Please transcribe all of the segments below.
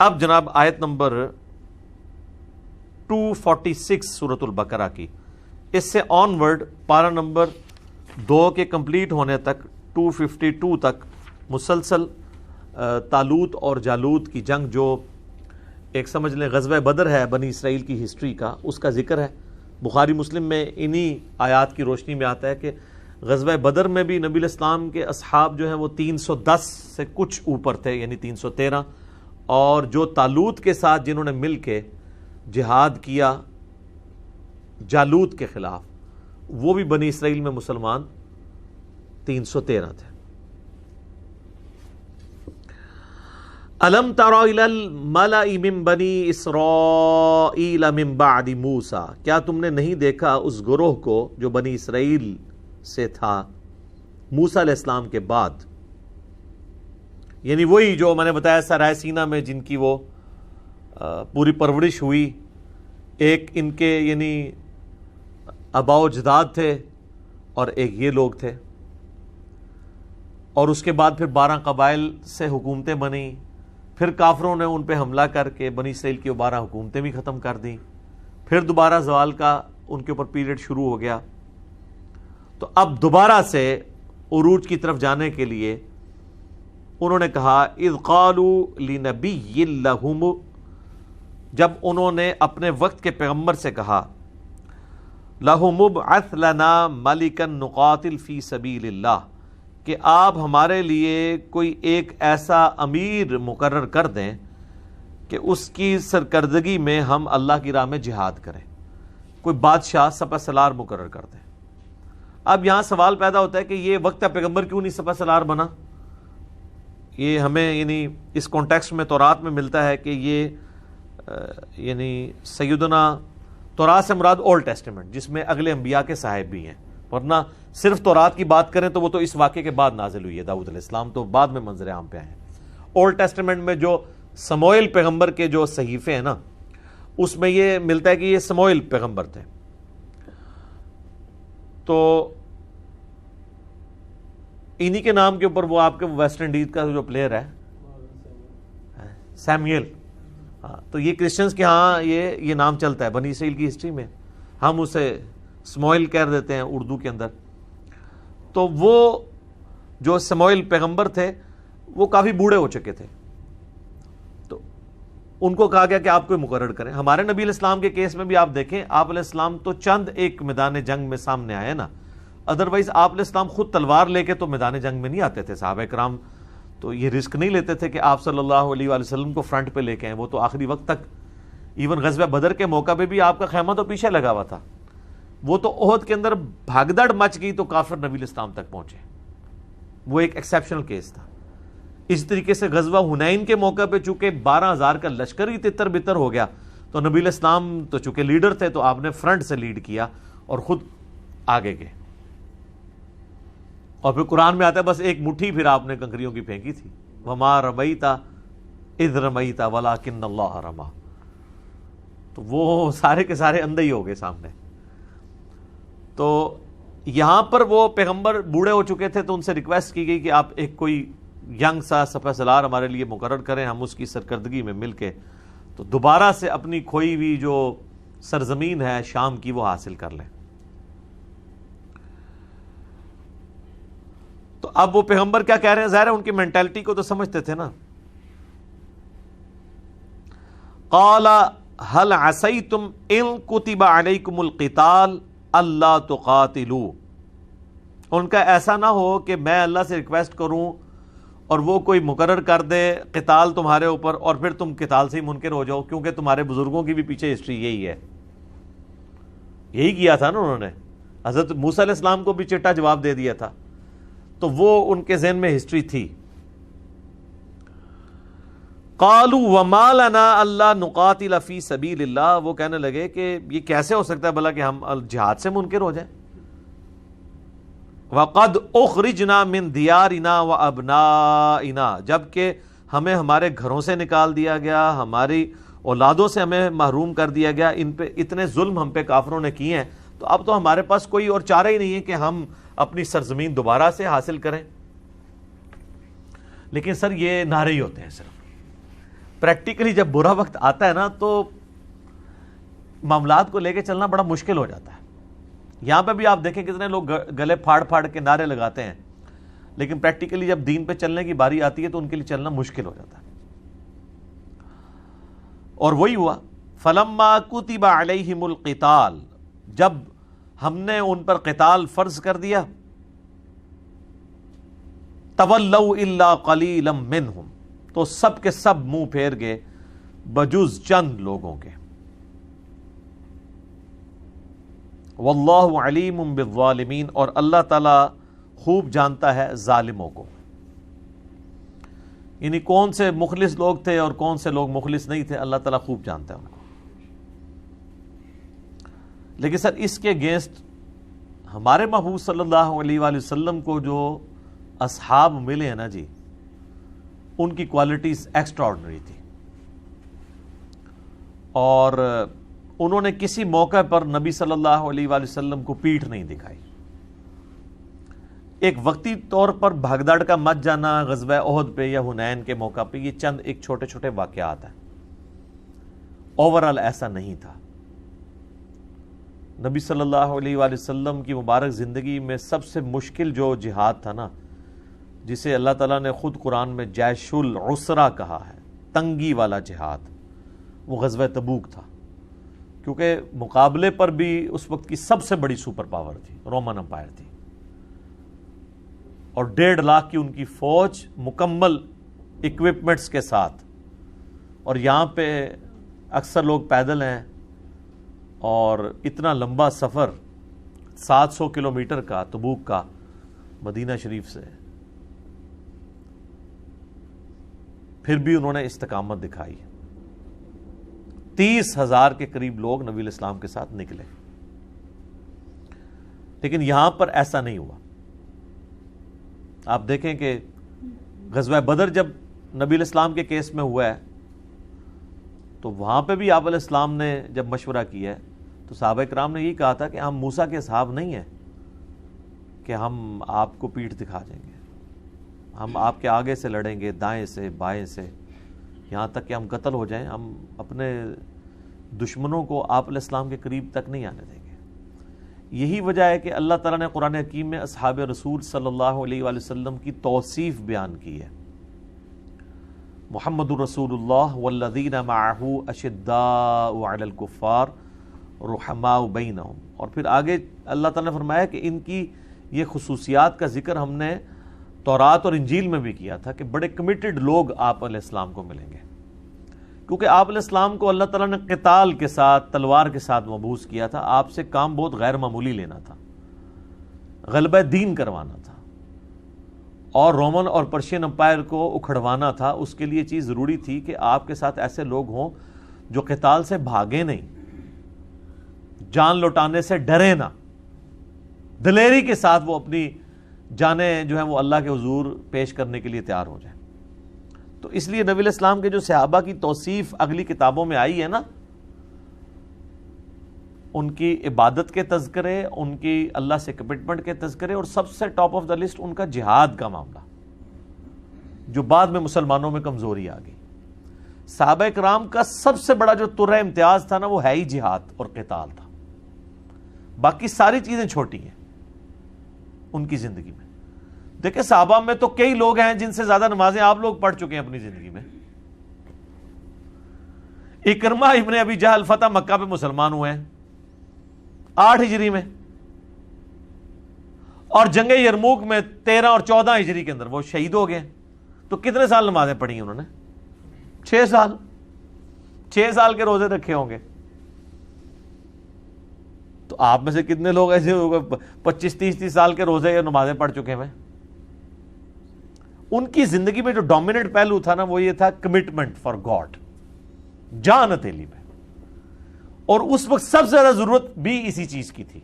اب جناب آیت نمبر 246 سورۃ البقرہ کی، اس سے آن ورڈ پارہ نمبر 2 کے کمپلیٹ ہونے تک 252 تک مسلسل طالوت اور جالوت کی جنگ، جو ایک سمجھ لیں غزوہ بدر ہے بنی اسرائیل کی ہسٹری کا، اس کا ذکر ہے۔ بخاری مسلم میں انہی آیات کی روشنی میں آتا ہے کہ غزوہ بدر میں بھی نبی الاسلام کے اصحاب جو ہیں وہ 310 سے کچھ اوپر تھے، یعنی 313، اور جو طالوت کے ساتھ جنہوں نے مل کے جہاد کیا جالوت کے خلاف، وہ بھی بنی اسرائیل میں مسلمان 313 تھے۔ الم تر الی الملأ من بنی اسرائیل من بعد موسیٰ، کیا تم نے نہیں دیکھا اس گروہ کو جو بنی اسرائیل سے تھا موسیٰ علیہ السلام کے بعد، یعنی وہی جو میں نے بتایا سرائے سینا میں جن کی وہ پوری پرورش ہوئی، ایک ان کے یعنی آباء و اجداد تھے اور ایک یہ لوگ تھے، اور اس کے بعد پھر 12 قبائل سے حکومتیں بنیں، پھر کافروں نے ان پہ حملہ کر کے بنی اسرائیل کی 12 حکومتیں بھی ختم کر دیں، پھر دوبارہ زوال کا ان کے اوپر پیریڈ شروع ہو گیا۔ تو اب دوبارہ سے عروج کی طرف جانے کے لیے انہوں نے کہا اذ قالوا لنبی لہم، جب انہوں نے اپنے وقت کے پیغمبر سے کہا لہم ابعث لنا ملکا نقاتل فی سبیل اللہ، کہ آپ ہمارے لیے کوئی ایک ایسا امیر مقرر کر دیں کہ اس کی سرکردگی میں ہم اللہ کی راہ میں جہاد کریں، کوئی بادشاہ سپہ سالار مقرر کر دیں۔ اب یہاں سوال پیدا ہوتا ہے کہ یہ وقت پیغمبر کیوں نہیں سپہ سالار بنا؟ یہ ہمیں یعنی اس کانٹیکسٹ میں تورات میں ملتا ہے کہ یہ یعنی سیدنا تورات سے مراد اولڈ ٹیسٹمنٹ، جس میں اگلے انبیاء کے صاحب بھی ہیں، ورنہ صرف تورات کی بات کریں تو وہ تو اس واقعے کے بعد نازل ہوئی ہے، داؤد علیہ السلام تو بعد میں منظر عام پہ آئے ہیں۔ اولڈ ٹیسٹمنٹ میں جو سموئیل پیغمبر کے جو صحیفے ہیں نا، اس میں یہ ملتا ہے کہ یہ سموئیل پیغمبر تھے۔ تو انہی کے نام کے اوپر وہ آپ کے ویسٹ انڈیز کا جو پلیئر ہے سیمیل، ہاں، تو یہ کرسچنز کے ہاں یہ نام چلتا ہے بنی اسرائیل کی ہسٹری میں، ہم اسے سموئیل کہہ دیتے ہیں اردو کے اندر۔ تو وہ جو سموئیل پیغمبر تھے وہ کافی بوڑھے ہو چکے تھے، تو ان کو کہا گیا کہ آپ کوئی مقرر کریں۔ ہمارے نبی علیہ السلام کے کیس میں بھی آپ دیکھیں، آپ علیہ السلام تو چند ایک میدان جنگ میں سامنے آئے نا، ادروائز آپ علیہ السلام خود تلوار لے کے تو میدان جنگ میں نہیں آتے تھے۔ صحابہ کرام تو یہ رسک نہیں لیتے تھے کہ آپ صلی اللہ علیہ وآلہ وسلم کو فرنٹ پہ لے کے آئیں، وہ تو آخری وقت تک، ایون غزوہ بدر کے موقع پہ بھی آپ کا خیمہ تو پیچھے لگا ہوا تھا، وہ تو احد کے اندر بھگدڑ مچ گئی تو کافر نبی علیہ السلام تک پہنچے، وہ ایک ایکسیپشنل کیس تھا۔ اس طریقے سے غزوہ حنین کے موقع پہ چونکہ 12,000 کا لشکر ہی تتر بتر ہو گیا، تو نبی علیہ السلام تو چونکہ لیڈر تھے تو آپ نے فرنٹ سے لیڈ کیا اور خود آگے گئے، اور پھر قرآن میں آتا ہے بس ایک مٹھی پھر آپ نے کنکریوں کی پھینکی تھی، وما رمیت اذ رمیت ولکن اللہ رما، تو وہ سارے کے سارے اندھے ہی ہو گئے سامنے۔ تو یہاں پر وہ پیغمبر بوڑھے ہو چکے تھے تو ان سے ریکویسٹ کی گئی کہ آپ ایک کوئی ینگ سا سپہ سالار ہمارے لیے مقرر کریں، ہم اس کی سرکردگی میں مل کے تو دوبارہ سے اپنی کھوئی ہوئی جو سرزمین ہے شام کی وہ حاصل کر لیں۔ تو اب وہ پیغمبر کیا کہہ رہے ہیں؟ ظاہر ہے ان کی مینٹلٹی کو تو سمجھتے تھے نا۔ قال هل عصیتم ان کتب علیکم القتال اللہ تقاتلوا، ان کا ایسا نہ ہو کہ میں اللہ سے ریکویسٹ کروں اور وہ کوئی مقرر کر دے قتال تمہارے اوپر اور پھر تم قتال سے ہی منکر ہو جاؤ، کیونکہ تمہارے بزرگوں کی بھی پیچھے ہسٹری یہی ہے، یہی کیا تھا نا انہوں نے، حضرت موسیٰ علیہ السلام کو بھی چٹا جواب دے دیا تھا، تو وہ ان کے ذہن میں ہسٹری تھی۔ قالوا وما لنا الا نقاتل فی سبیل اللہ، وہ کہنے لگے کہ یہ کیسے ہو سکتا ہے بھلا کہ ہم جہاد سے منکر ہو جائیں۔ وقد اخرجنا من دیارنا وابنائنا، جبکہ ہمیں ہمارے گھروں سے نکال دیا گیا، ہماری اولادوں سے ہمیں محروم کر دیا گیا، ان پہ اتنے ظلم ہم پہ کافروں نے کیے ہیں، تو اب تو ہمارے پاس کوئی اور چارہ ہی نہیں ہے کہ ہم اپنی سرزمین دوبارہ سے حاصل کریں۔ لیکن سر یہ نعرے ہی ہوتے ہیں صرف، پریکٹیکلی جب برا وقت آتا ہے نا تو معاملات کو لے کے چلنا بڑا مشکل ہو جاتا ہے. یہاں پہ بھی آپ دیکھیں کتنے لوگ گلے پھاڑ پھاڑ کے نعرے لگاتے ہیں، لیکن پریکٹیکلی جب دین پہ چلنے کی باری آتی ہے تو ان کے لیے چلنا مشکل ہو جاتا ہے. اور وہی ہوا، فلما کتب علیہم القتال، جب ہم نے ان پر قتال فرض کر دیا، تولوا الا قلیلا منہم، تو سب کے سب منہ پھیر گئے بجز چند لوگوں کے. واللہ علیم بالظالمین، اور اللہ تعالی خوب جانتا ہے ظالموں کو. یعنی کون سے مخلص لوگ تھے اور کون سے لوگ مخلص نہیں تھے، اللہ تعالیٰ خوب جانتا ہے ان کو. لیکن سر اس کے اگینسٹ ہمارے محبوب صلی اللہ علیہ وآلہ وسلم کو جو اصحاب ملے ہیں نا جی، ان کی کوالٹیز ایکسٹرا آرڈنری تھی، اور انہوں نے کسی موقع پر نبی صلی اللہ علیہ وآلہ وسلم کو پیٹھ نہیں دکھائی. ایک وقتی طور پر بھگدڑ کا مچ جانا غزوہ احد پہ یا حنین کے موقع پہ، یہ چند ایک چھوٹے چھوٹے واقعات ہیں، اوورال ایسا نہیں تھا. نبی صلی اللہ علیہ وآلہ وسلم کی مبارک زندگی میں سب سے مشکل جو جہاد تھا نا، جسے اللہ تعالیٰ نے خود قرآن میں جیش العسرہ کہا ہے، تنگی والا جہاد، وہ غزوہ تبوک تھا. کیونکہ مقابلے پر بھی اس وقت کی سب سے بڑی سپر پاور تھی، رومن امپائر تھی، اور 1.5 لاکھ کی ان کی فوج مکمل اکوپمنٹس کے ساتھ. اور یہاں پہ اکثر لوگ پیدل ہیں، اور اتنا لمبا سفر 700 کلومیٹر کا تبوک کا مدینہ شریف سے، پھر بھی انہوں نے استقامت دکھائی. 30,000 کے قریب لوگ نبی علیہ السلام کے ساتھ نکلے. لیکن یہاں پر ایسا نہیں ہوا. آپ دیکھیں کہ غزوہ بدر جب نبی علیہ السلام کے کیس میں ہوا ہے تو وہاں پہ بھی آپ علیہ السلام نے جب مشورہ کیا ہے تو صحابہ کرام نے یہی کہا تھا کہ ہم موسیٰ کے اصحاب نہیں ہیں کہ ہم آپ کو پیٹھ دکھا دیں گے، ہم آپ کے آگے سے لڑیں گے، دائیں سے بائیں سے، یہاں تک کہ ہم قتل ہو جائیں، ہم اپنے دشمنوں کو آپ علیہ السلام کے قریب تک نہیں آنے دیں گے. یہی وجہ ہے کہ اللہ تعالیٰ نے قرآن حکیم میں اصحاب رسول صلی اللہ علیہ وآلہ وسلم کی توصیف بیان کی ہے. محمد الرسول اللہ والذین معہ اشداء علی الکفار رحماء بینہم، اور پھر آگے اللہ تعالیٰ نے فرمایا کہ ان کی یہ خصوصیات کا ذکر ہم نے تورات اور انجیل میں بھی کیا تھا کہ بڑے کمیٹڈ لوگ آپ علیہ السلام کو ملیں گے. کیونکہ آپ علیہ السلام کو اللہ تعالیٰ نے قتال کے ساتھ، تلوار کے ساتھ مبعوث کیا تھا. آپ سے کام بہت غیر معمولی لینا تھا، غلبہ دین کروانا تھا، اور رومن اور پرشین امپائر کو اکھڑوانا تھا. اس کے لیے چیز ضروری تھی کہ آپ کے ساتھ ایسے لوگ ہوں جو قتال سے بھاگے نہیں، جان لوٹانے سے ڈرے نہ، دلیری کے ساتھ وہ اپنی جانیں جو ہیں وہ اللہ کے حضور پیش کرنے کے لیے تیار ہو جائیں. تو اس لیے نبی علیہ السلام کے جو صحابہ کی توصیف اگلی کتابوں میں آئی ہے نا، ان کی عبادت کے تذکرے، ان کی اللہ سے کمٹمنٹ کے تذکرے، اور سب سے ٹاپ آف دا لسٹ ان کا جہاد کا معاملہ، جو بعد میں مسلمانوں میں کمزوری آ گئی. صحابہ کرام کا سب سے بڑا جو ترہ امتیاز تھا نا، وہ ہے ہی جہاد اور قتال تھا. باقی ساری چیزیں چھوٹی ہیں ان کی زندگی میں. دیکھیں صحابہ میں تو کئی لوگ ہیں جن سے زیادہ نمازیں آپ لوگ پڑھ چکے ہیں اپنی زندگی میں. اکرمہ ابن ابی جہل فتح مکہ پہ مسلمان ہوئے ہیں 8 ہجری میں، اور جنگ یرموک میں 13 اور 14 ہجری کے اندر وہ شہید ہو گئے. تو کتنے سال نمازیں پڑھی ہیں انہوں نے؟ 6 سال. 6 سال کے روزے رکھے ہوں گے. تو آپ میں سے کتنے لوگ ایسے 25-30 سال کے روزے یا نمازیں پڑھ چکے ہیں؟ ان کی زندگی میں جو ڈومیننٹ پہلو تھا نا، وہ یہ تھا کمٹمنٹ فار گاڈ، جان ہتھیلی میں. اور اس وقت سب سے زیادہ ضرورت بھی اسی چیز کی تھی.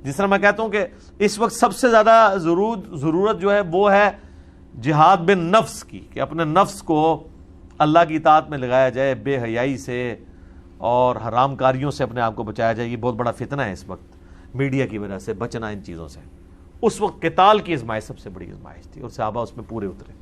جس طرح میں کہتا ہوں کہ اس وقت سب سے زیادہ ضرورت جو ہے وہ ہے جہاد بن نفس کی، کہ اپنے نفس کو اللہ کی اطاعت میں لگایا جائے، بے حیائی سے اور حرام کاریوں سے اپنے آپ کو بچایا جائے. یہ بہت بڑا فتنہ ہے اس وقت میڈیا کی وجہ سے، بچنا ان چیزوں سے. اس وقت قتال کی ازمائش سب سے بڑی ازمائش تھی، اور صحابہ اس میں پورے اترے.